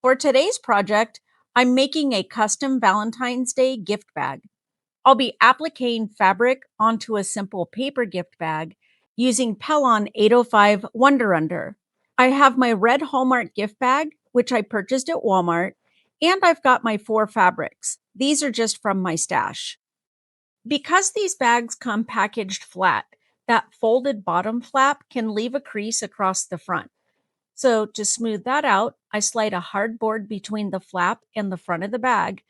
For today's project, I'm making a custom Valentine's Day gift bag. I'll be appliquing fabric onto a simple paper gift bag using Pellon 805 Wonder Under. I have my red Hallmark gift bag, which I purchased at Walmart, and I've got my 4 fabrics. These are just from my stash. Because these bags come packaged flat, that folded bottom flap can leave a crease across the front. So to smooth that out, I slide a hard board between the flap and the front of the bag,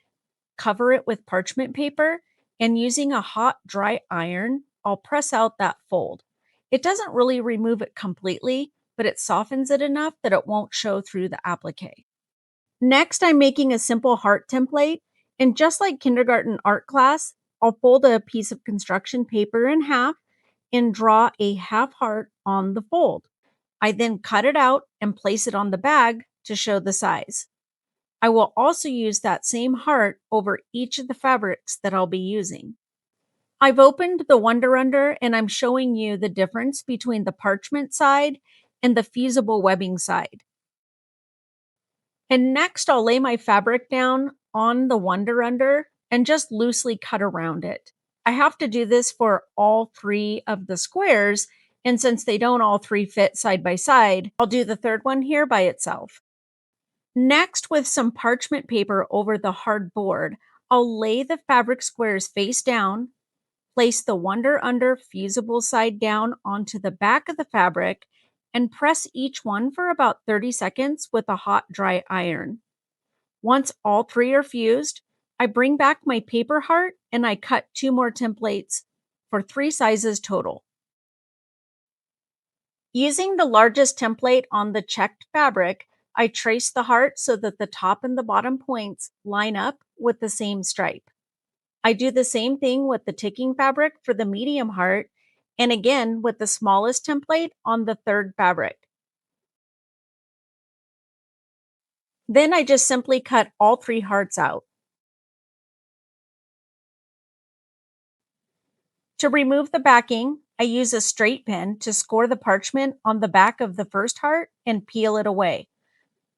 cover it with parchment paper, and using a hot, dry iron, I'll press out that fold. It doesn't really remove it completely, but it softens it enough that it won't show through the applique. Next, I'm making a simple heart template, and just like kindergarten art class, I'll fold a piece of construction paper in half and draw a half heart on the fold. I then cut it out and place it on the bag to show the size. I will also use that same heart over each of the fabrics that I'll be using. I've opened the Wonder Under and I'm showing you the difference between the parchment side and the fusible webbing side. And next, I'll lay my fabric down on the Wonder Under and just loosely cut around it. I have to do this for all 3 of the squares, and since they don't all 3 fit side by side, I'll do the third one here by itself. Next, with some parchment paper over the hard board, I'll lay the fabric squares face down, place the Wonder Under fusible side down onto the back of the fabric, and press each one for about 30 seconds with a hot, dry iron. Once all 3 are fused, I bring back my paper heart and I cut 2 more templates for 3 sizes total. Using the largest template on the checked fabric, I trace the heart so that the top and the bottom points line up with the same stripe. I do the same thing with the ticking fabric for the medium heart, and again with the smallest template on the third fabric. Then I just simply cut all 3 hearts out. To remove the backing, I use a straight pen to score the parchment on the back of the first heart and peel it away.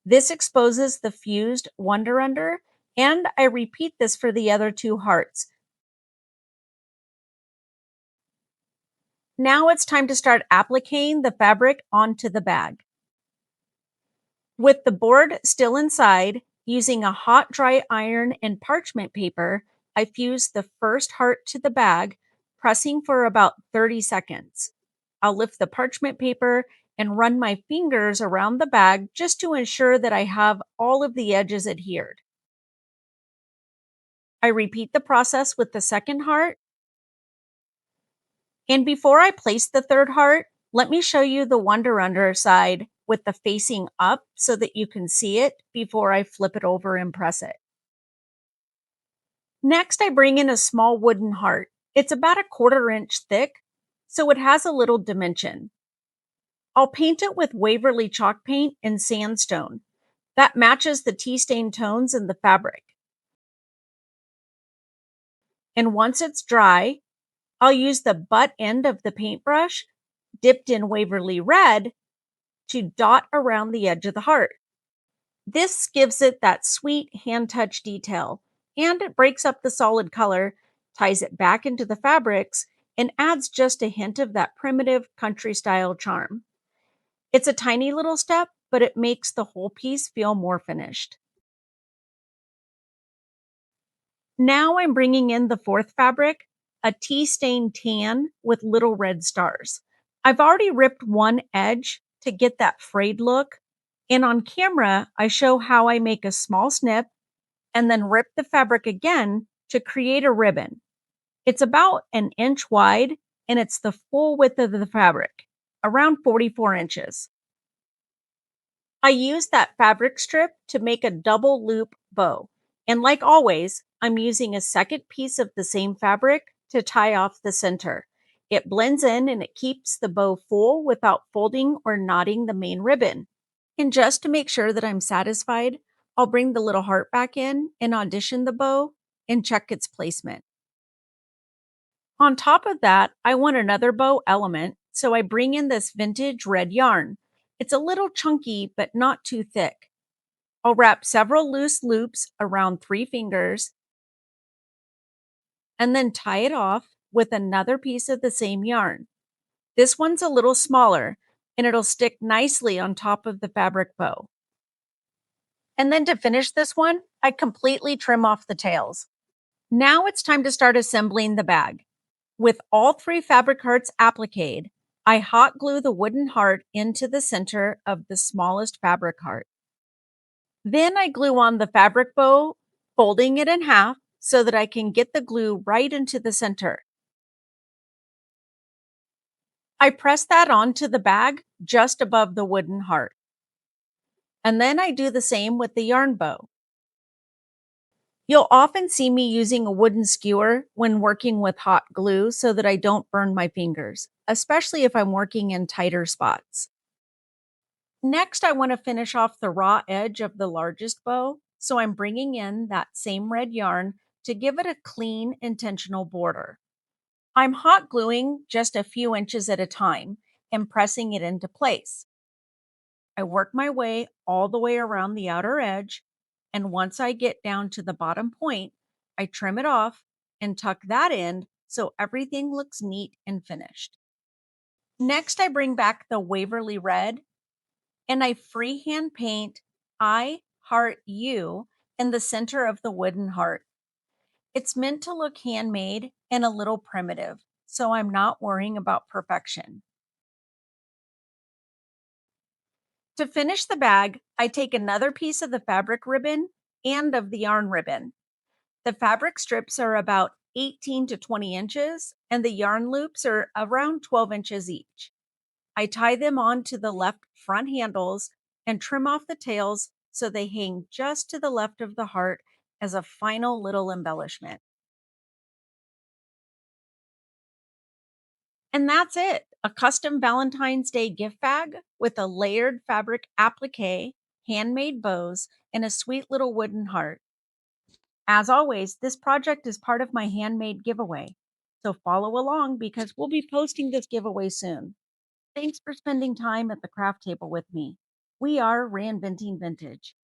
This exposes the fused Wonder Under, and I repeat this for the other 2 hearts. Now it's time to start appliquing the fabric onto the bag. With the board still inside, using a hot dry iron and parchment paper, I fuse the first heart to the bag, pressing for about 30 seconds. I'll lift the parchment paper and run my fingers around the bag just to ensure that I have all of the edges adhered. I repeat the process with the second heart. And before I place the third heart, let me show you the Wonder Under side with the facing up so that you can see it before I flip it over and press it. Next, I bring in a small wooden heart. It's about 1/4 inch thick, so it has a little dimension. I'll paint it with Waverly chalk paint and sandstone. That matches the tea stain tones in the fabric. And once it's dry, I'll use the butt end of the paintbrush, dipped in Waverly red, to dot around the edge of the heart. This gives it that sweet hand touch detail, and it breaks up the solid color, ties it back into the fabrics, and adds just a hint of that primitive country style charm. It's a tiny little step, but it makes the whole piece feel more finished. Now I'm bringing in the 4th fabric, a tea stained tan with little red stars. I've already ripped one edge to get that frayed look, and on camera, I show how I make a small snip and then rip the fabric again to create a ribbon. It's about 1 inch wide, and it's the full width of the fabric, around 44 inches. I use that fabric strip to make a double loop bow, and like always, I'm using a second piece of the same fabric to tie off the center. It blends in and it keeps the bow full without folding or knotting the main ribbon. And just to make sure that I'm satisfied, I'll bring the little heart back in and audition the bow and check its placement. On top of that, I want another bow element, so I bring in this vintage red yarn. It's a little chunky, but not too thick. I'll wrap several loose loops around 3 fingers and then tie it off with another piece of the same yarn. This one's a little smaller and it'll stick nicely on top of the fabric bow. And then to finish this one, I completely trim off the tails. Now it's time to start assembling the bag. With all 3 fabric hearts appliqued, I hot glue the wooden heart into the center of the smallest fabric heart. Then I glue on the fabric bow, folding it in half so that I can get the glue right into the center. I press that onto the bag just above the wooden heart. And then I do the same with the yarn bow. You'll often see me using a wooden skewer when working with hot glue so that I don't burn my fingers, especially if I'm working in tighter spots. Next, I want to finish off the raw edge of the largest bow, so I'm bringing in that same red yarn to give it a clean, intentional border. I'm hot gluing just a few inches at a time and pressing it into place. I work my way all the way around the outer edge, and once I get down to the bottom point, I trim it off and tuck that in so everything looks neat and finished. Next, I bring back the Waverly Red and I freehand paint I Heart You in the center of the wooden heart. It's meant to look handmade and a little primitive, so I'm not worrying about perfection. To finish the bag, I take another piece of the fabric ribbon and of the yarn ribbon. The fabric strips are about 18 to 20 inches, and the yarn loops are around 12 inches each. I tie them onto the left front handles and trim off the tails so they hang just to the left of the heart as a final little embellishment. And that's it, a custom Valentine's Day gift bag with a layered fabric applique, handmade bows, and a sweet little wooden heart. As always, this project is part of my handmade giveaway. So follow along because we'll be posting this giveaway soon. Thanks for spending time at the craft table with me. We are Reinventing Vintage.